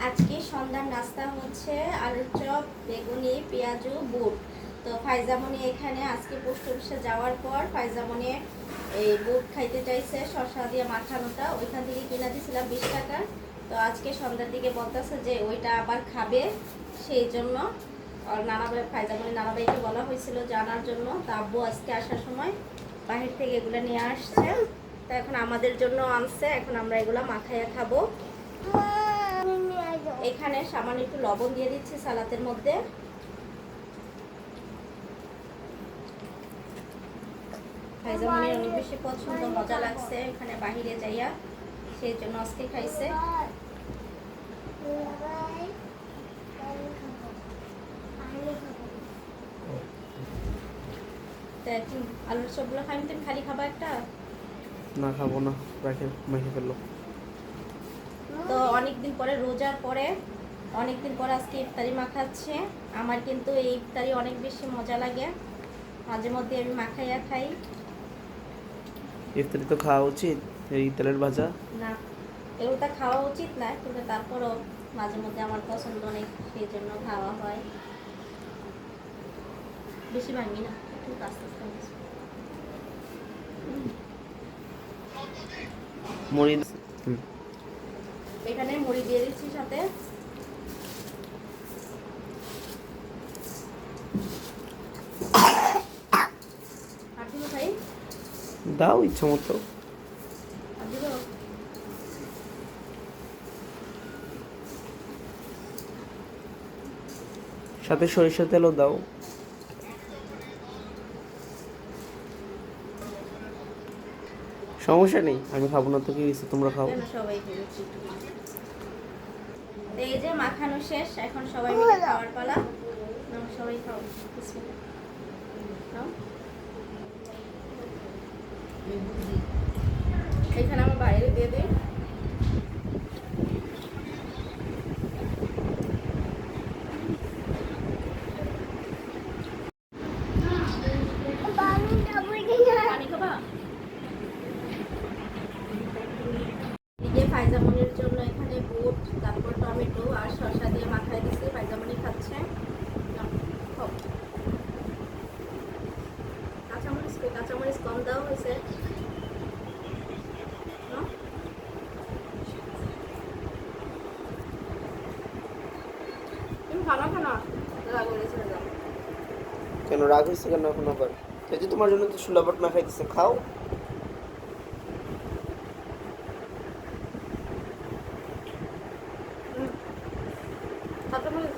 আজকে সন্ধ্যার নাস্তা হচ্ছে আলুর চপ, বেগুনি, পেঁয়াজু, বুট। তো ফাইজামনি এখানে আজকে পোস্ট অফিসে যাওয়ার পর ফাইজামনি এই বুট খাইতে চাইছে, শসা দিয়ে মাখানোটা ওইখান থেকে কিনে দিয়েছিলাম 20 টাকা। তো আজকে সন্ধ্যার দিকে বলতেছে যে ওইটা আবার খাবে, সেই জন্য আর নানাভাই ফাইজামনি নানাভাইকে বলা হয়েছিল জানার জন্য। তা আব্বু আজকে আসার সময় বাহির থেকে এগুলো নিয়ে আসছে। তো এখন আমাদের জন্য আনছে, এখন আমরা এগুলো মাখাইয়া খাবো। এখানে সামান্য একটু লবণ দিয়ে দিচ্ছি সালাতের মধ্যে। ফাইজামনির অনেক বেশি পছন্দ, মজা লাগছে এখানে বাহিরে যাইয়া, সেই জন্য আজকে খাইছে। তো এখন আলুর চপগুলো খাই, তুমি খালি খাবা একটা? না খাবো না, রাখে মেখে ফেললো। তো অনেকদিন পরে, রোজার পরে অনেকদিন পরে আজকে ইফতারি মাখাচ্ছে। আমার কিন্তু এই ইফতারি অনেক বেশি মজা লাগে, মাঝে মধ্যে আমি মাখাইয়া খাই। ইফতারি তো খাওয়া উচিত, এই তেলের ভাজা না, এগুলো খাওয়া উচিত না, কিন্তু তারপরও মাঝে মধ্যে আমার পছন্দ অনেক, সেই জন্য খাওয়া হয়। বেশি ভাঙি না, একটু আস্তে আস্তে ভাঙি। মুড়ি। এখানে মুড়ি দিয়ে দিচ্ছি সাথে। আর দিব ভাই? দাও ইচ্ছা মতো। আর দিব? সাথে সরিষার তেলও দাও। সমস্যা নেই, আমি খাবো না তো কি হয়েছে, তোমরা খাও। সবাই এই যে মাখানো শেষ, এখন সবাই মিলে খাওয়ার পালা। সবাই খাও, বিসমিল্লাহ। নাও। এখানে আমার বাইরে দিয়ে দিই। পানি খাবা? এদিকে ফাইজামনির জন্য এখানে বুট, তারপর টমেটো আর শসা দিয়ে মাখাই দিছি, ফাইজামনি খাচ্ছে। নাও, খাও। কাঁচামরিচ কম দেওয়া হয়েছে। নাও। তুমি খানা খানা রাগ হয়েছে না? কেন রাগ হয়েছে কেন এখন আবার? এই যে তোমার জন্য তো সুলাবট না খাইতেছে, খাও। কাঁচামরিচ